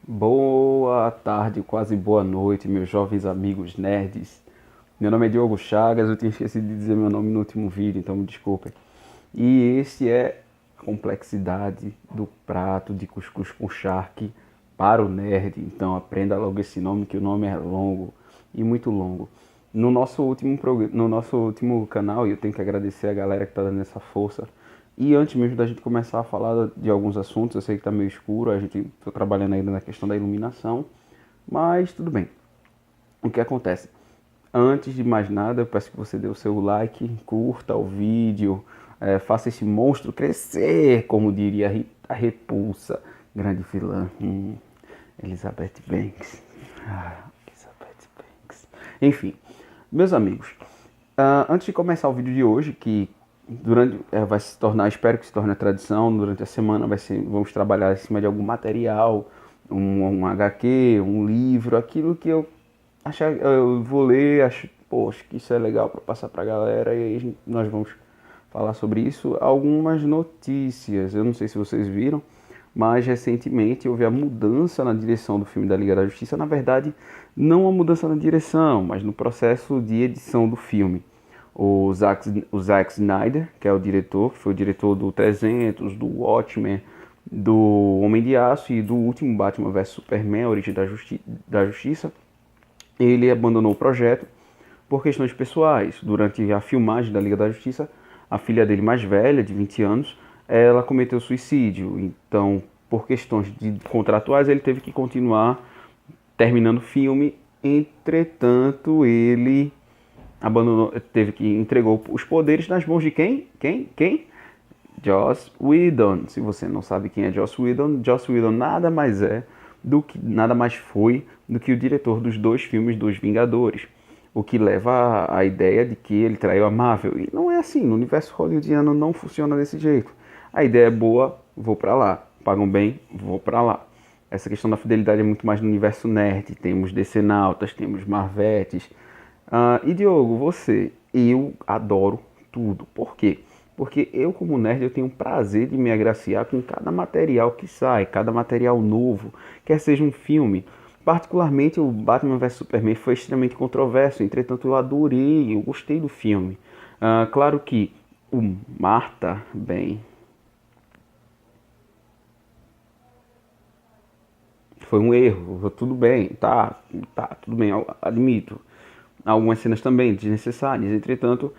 Boa tarde, quase boa noite, meus jovens amigos nerds. Meu nome é Diogo Chagas, eu tinha esquecido de dizer meu nome no último vídeo, então me desculpem. E este é a complexidade do prato de cuscuz com charque para o nerd. Então aprenda logo esse nome, que o nome é longo e muito longo. No nosso último canal, e eu tenho que agradecer a galera que está dando essa força. E antes mesmo da gente começar a falar de alguns assuntos, eu sei que está meio escuro, a gente está trabalhando ainda na questão da iluminação, mas tudo bem. O que acontece? Antes de mais nada, eu peço que você dê o seu like, curta o vídeo, faça esse monstro crescer, como diria a Repulsa, grande vilã, Elizabeth Banks. Elizabeth Banks. Enfim, meus amigos, antes de começar o vídeo de hoje, que vai se tornar, espero que se torne a tradição, durante a semana vamos trabalhar em cima de algum material, um HQ, um livro, aquilo que eu vou ler, acho que isso é legal para passar para a galera, e aí nós vamos falar sobre isso. Algumas notícias, eu não sei se vocês viram, mas recentemente houve a mudança na direção do filme da Liga da Justiça. Na verdade, não a mudança na direção, mas no processo de edição do filme. O Zack Snyder, que é o diretor, que foi o diretor do 300, do Watchmen, do Homem de Aço e do último Batman vs Superman, a Origem da Justiça, ele abandonou o projeto por questões pessoais. Durante a filmagem da Liga da Justiça, a filha dele mais velha, de 20 anos, ela cometeu suicídio. Então, por questões contratuais, ele teve que continuar terminando o filme. Entretanto, ele entregou os poderes nas mãos de quem? Quem? Joss Whedon. Se você não sabe quem é Joss Whedon nada mais foi do que o diretor dos dois filmes dos Vingadores. O que leva à ideia de que ele traiu a Marvel. E não é assim, no universo hollywoodiano não funciona desse jeito. A ideia é boa, vou pra lá. Pagam bem, vou pra lá. Essa questão da fidelidade é muito mais no universo nerd. Temos decenautas, temos marvetes. E Diogo, eu adoro tudo. Por quê? Porque eu, como nerd, eu tenho o prazer de me agraciar com cada material que sai, cada material novo, quer seja um filme. Particularmente, o Batman vs Superman foi extremamente controverso, entretanto eu adorei, eu gostei do filme. Claro que o Marta, bem, foi um erro, tudo bem, tudo bem, eu admito. Algumas cenas também desnecessárias, entretanto,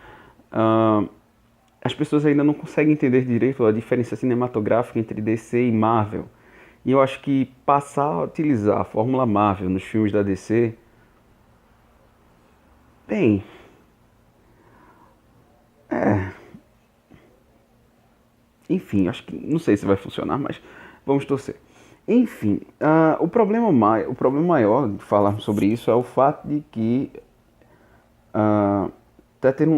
as pessoas ainda não conseguem entender direito a diferença cinematográfica entre DC e Marvel. E eu acho que passar a utilizar a fórmula Marvel nos filmes da DC, bem, enfim, acho que não sei se vai funcionar, mas vamos torcer. Enfim, o problema maior de falar sobre isso é o fato de que tá tendo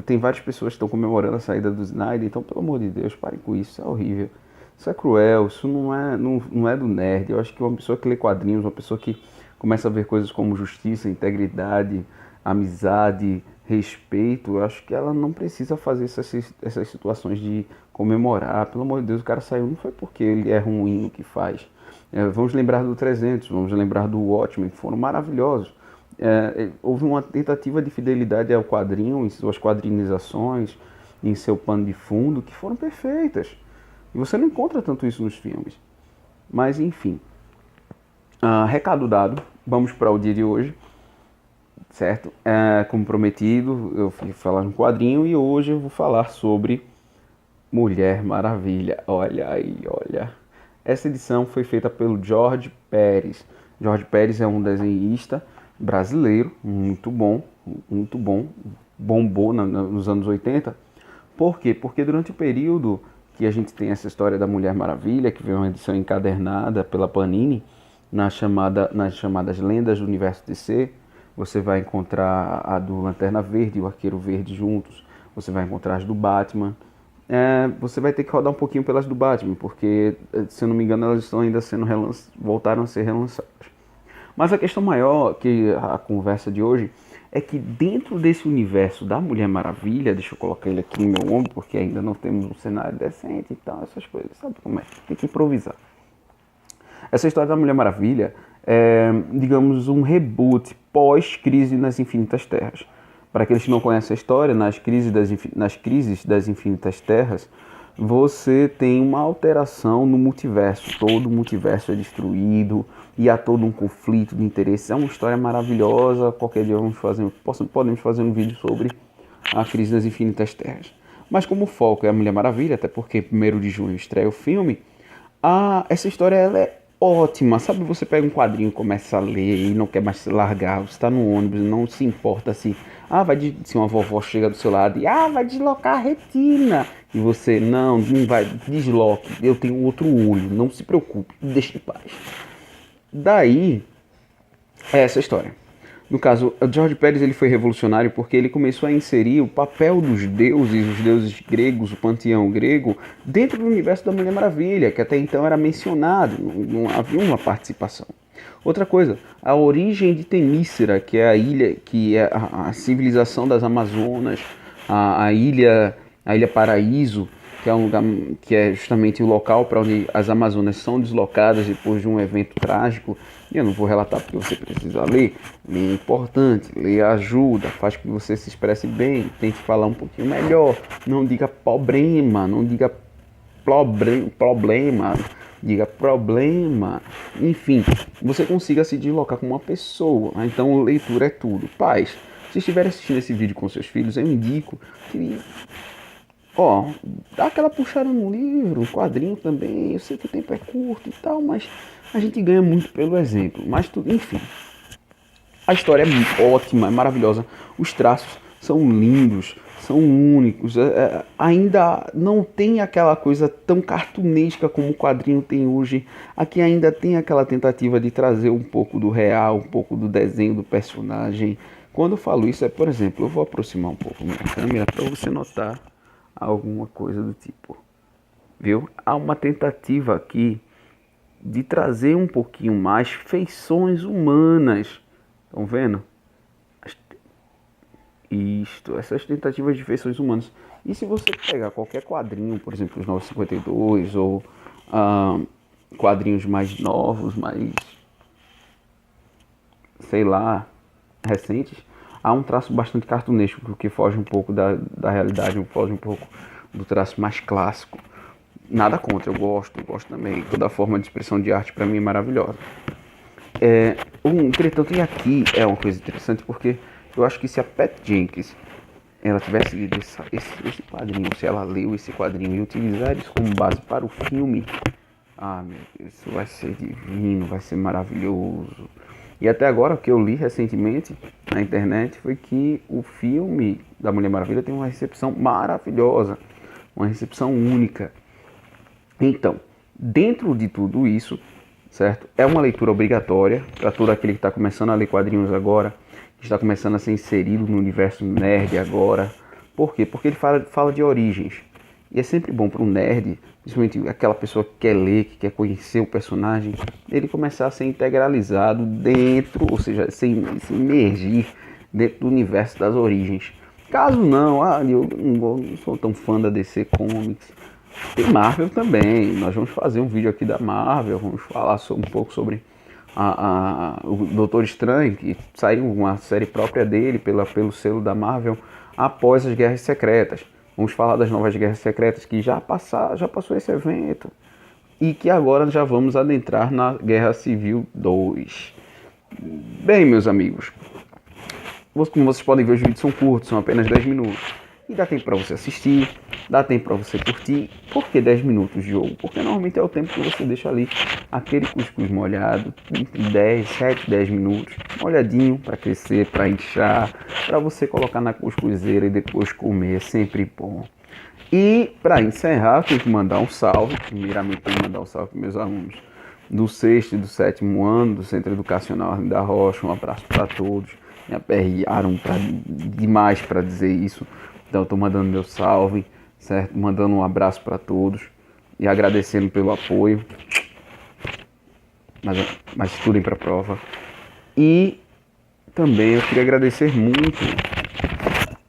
tem várias pessoas que estão comemorando a saída do Snyder, então pelo amor de Deus, parem com isso, isso é horrível. Isso é cruel, isso não é do nerd. Eu acho que uma pessoa que lê quadrinhos, uma pessoa que começa a ver coisas como justiça, integridade, amizade, respeito, eu acho que ela não precisa fazer essas situações de comemorar. Pelo amor de Deus, o cara saiu não foi porque ele é ruim no que faz. Vamos lembrar do 300, vamos lembrar do Watchmen, que foram maravilhosos. Houve uma tentativa de fidelidade ao quadrinho, em suas quadrinizações, em seu pano de fundo, que foram perfeitas. E você não encontra tanto isso nos filmes. Mas enfim, recado dado, vamos para o dia de hoje, certo? Como prometido, eu fui falar no quadrinho e hoje eu vou falar sobre Mulher Maravilha. Olha aí, olha. Essa edição foi feita pelo Jorge Pérez. Jorge Pérez é um desenhista brasileiro, muito bom, bombou nos anos 80. Por quê? Porque durante o período que a gente tem essa história da Mulher Maravilha, que veio uma edição encadernada pela Panini, nas chamadas Lendas do Universo DC, você vai encontrar a do Lanterna Verde e o Arqueiro Verde juntos, você vai encontrar as do Batman. Você vai ter que rodar um pouquinho pelas do Batman, porque, se eu não me engano, elas estão ainda voltaram a ser relançadas. Mas a questão maior que a conversa de hoje é que dentro desse universo da Mulher Maravilha, deixa eu colocar ele aqui no meu ombro, porque ainda não temos um cenário decente e tal, essas coisas, sabe como é? Tem que improvisar. Essa história da Mulher Maravilha é, digamos, um reboot pós-Crise nas Infinitas Terras. Para aqueles que não conhecem a história, nas crises das Infinitas Terras, você tem uma alteração no multiverso. Todo o multiverso é destruído e há todo um conflito de interesses. É uma história maravilhosa. Qualquer dia podemos fazer um vídeo sobre a crise das Infinitas Terras. Mas como o foco é a Mulher Maravilha, até porque 1º de junho estreia o filme, essa história ela é ótima. Sabe, você pega um quadrinho, começa a ler e não quer mais se largar. Você está no ônibus, não se importa se se uma vovó chega do seu lado e vai deslocar a retina. E você, não vai, desloque, eu tenho outro olho, não se preocupe, deixe em paz. Daí, é essa história. No caso, o George Pérez ele foi revolucionário porque ele começou a inserir o papel dos deuses, os deuses gregos, o panteão grego, dentro do universo da Mulher Maravilha, que até então era mencionado, não havia uma participação. Outra coisa, a origem de Temícera, que é a ilha, que é a civilização das Amazonas, a ilha Paraíso, que é um lugar que é justamente o local para onde as Amazonas são deslocadas depois de um evento trágico. E eu não vou relatar porque você precisa ler. Ler é importante, ler ajuda, faz com que você se expresse bem, tente falar um pouquinho melhor. Não diga problema, não diga problema, diga problema. Enfim, você consiga se deslocar como uma pessoa. Então, leitura é tudo. Pais, se estiverem assistindo esse vídeo com seus filhos, eu indico que dá aquela puxada no livro, um quadrinho também. Eu sei que o tempo é curto e tal, mas a gente ganha muito pelo exemplo. Mas tudo, enfim. A história é ótima, é maravilhosa. Os traços são lindos, são únicos. Ainda não tem aquela coisa tão cartunesca como o quadrinho tem hoje. Aqui ainda tem aquela tentativa de trazer um pouco do real, um pouco do desenho do personagem. Quando eu falo isso, por exemplo, eu vou aproximar um pouco minha câmera para você notar alguma coisa do tipo, viu? Há uma tentativa aqui de trazer um pouquinho mais feições humanas. Estão vendo? Essas tentativas de feições humanas. E se você pegar qualquer quadrinho, por exemplo, os 952 ou quadrinhos mais novos, mais, sei lá, recentes, há um traço bastante cartunesco, que foge um pouco da realidade, foge um pouco do traço mais clássico. Nada contra, eu gosto também. Toda forma de expressão de arte para mim é maravilhosa. Entretanto, e aqui é uma coisa interessante, porque eu acho que se a Pat Jenkins ela tivesse lido esse quadrinho, se ela leu esse quadrinho e utilizar isso como base para o filme, meu Deus, isso vai ser divino, vai ser maravilhoso. E até agora, o que eu li recentemente na internet foi que o filme da Mulher Maravilha tem uma recepção maravilhosa, uma recepção única. Então, dentro de tudo isso, certo? É uma leitura obrigatória para todo aquele que está começando a ler quadrinhos agora, que está começando a ser inserido no universo nerd agora. Por quê? Porque ele fala de origens. E é sempre bom para um nerd, principalmente aquela pessoa que quer ler, que quer conhecer o personagem, ele começar a ser integralizado dentro, ou seja, se imergir dentro do universo das origens. Caso não, eu não sou tão fã da DC Comics. Tem Marvel também, nós vamos fazer um vídeo aqui da Marvel, vamos falar um pouco sobre o Doutor Estranho, que saiu uma série própria dele pelo selo da Marvel após as Guerras Secretas. Vamos falar das novas Guerras Secretas que já passou esse evento e que agora já vamos adentrar na Guerra Civil 2. Bem, meus amigos, como vocês podem ver, os vídeos são curtos, são apenas 10 minutos. E dá tempo para você assistir, dá tempo para você curtir. Por que 10 minutos, Diogo? Porque normalmente é o tempo que você deixa ali aquele cuscuz molhado, entre 10 minutos, molhadinho para crescer, para inchar, para você colocar na cuscuzeira e depois comer, é sempre bom. E para encerrar, eu tenho que mandar um salve, primeiramente tenho que mandar um salve para meus alunos do 6º e do 7º ano do Centro Educacional Arlindo da Rocha. Um abraço para todos, me aperrearam demais para dizer isso. Então eu estou mandando meu salve, certo? Mandando um abraço para todos e agradecendo pelo apoio. Mas estudem para a prova. E também eu queria agradecer muito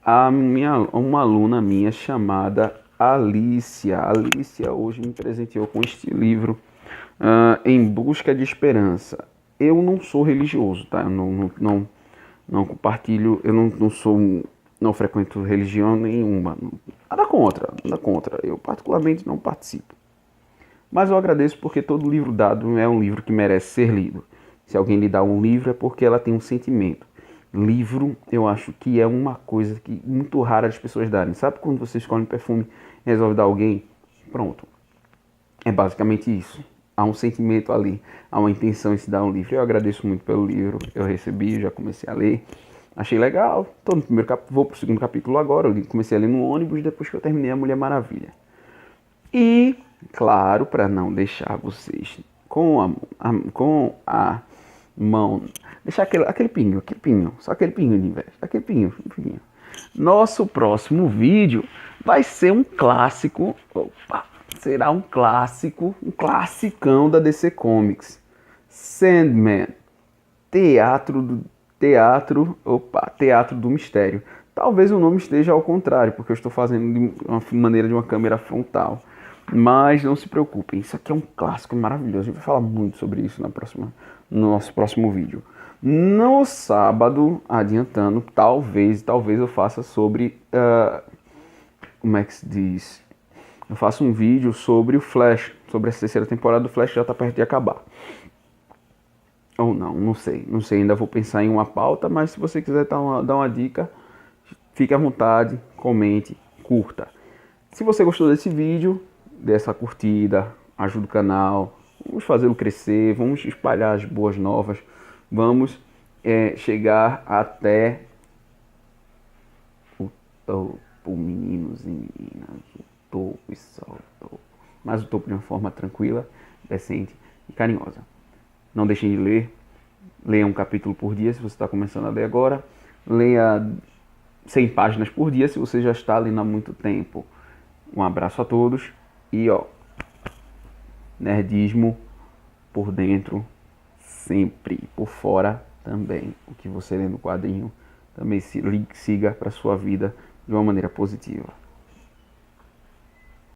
a uma aluna minha chamada Alicia. A Alicia hoje me presenteou com este livro Em Busca de Esperança. Eu não sou religioso, tá? Eu não compartilho, eu não sou, não frequento religião nenhuma. Nada contra, nada contra. Eu particularmente não participo. Mas eu agradeço porque todo livro dado é um livro que merece ser lido. Se alguém lhe dá um livro é porque ela tem um sentimento. Livro, eu acho que é uma coisa que muito rara as pessoas darem. Sabe quando você escolhe um perfume e resolve dar a alguém? Pronto. É basicamente isso. Há um sentimento ali, há uma intenção em se dar um livro. Eu agradeço muito pelo livro, eu recebi, já comecei a ler. Achei legal. Tô no primeiro vou pro segundo capítulo agora. Eu comecei a ler no ônibus depois que eu terminei a Mulher Maravilha. E, claro, para não deixar vocês com a mão, deixar aquele pinho, só aquele pinho de inveja, aquele pinho. Nosso próximo vídeo vai ser um clássico, será um clássico, um classicão da DC Comics, Sandman, Teatro do Mistério. Talvez o nome esteja ao contrário, porque eu estou fazendo de uma maneira de uma câmera frontal. Mas não se preocupem, isso aqui é um clássico maravilhoso. A gente vai falar muito sobre isso no nosso próximo vídeo. No sábado, adiantando, talvez eu faça sobre... como é que se diz? Eu faço um vídeo sobre o Flash, sobre a terceira temporada do Flash, que já está perto de acabar. Ou não sei, ainda vou pensar em uma pauta, mas se você quiser dar uma dica, fique à vontade, comente, curta. Se você gostou desse vídeo, dê essa curtida, ajuda o canal, vamos fazê-lo crescer, vamos espalhar as boas novas, vamos chegar até o topo, meninos e meninas, o topo e só o topo, mas o topo de uma forma tranquila, decente e carinhosa. Não deixem de ler, leia um capítulo por dia se você está começando a ler agora, leia 100 páginas por dia se você já está lendo há muito tempo. Um abraço a todos e nerdismo por dentro sempre, por fora também. O que você lê no quadrinho também siga para sua vida de uma maneira positiva.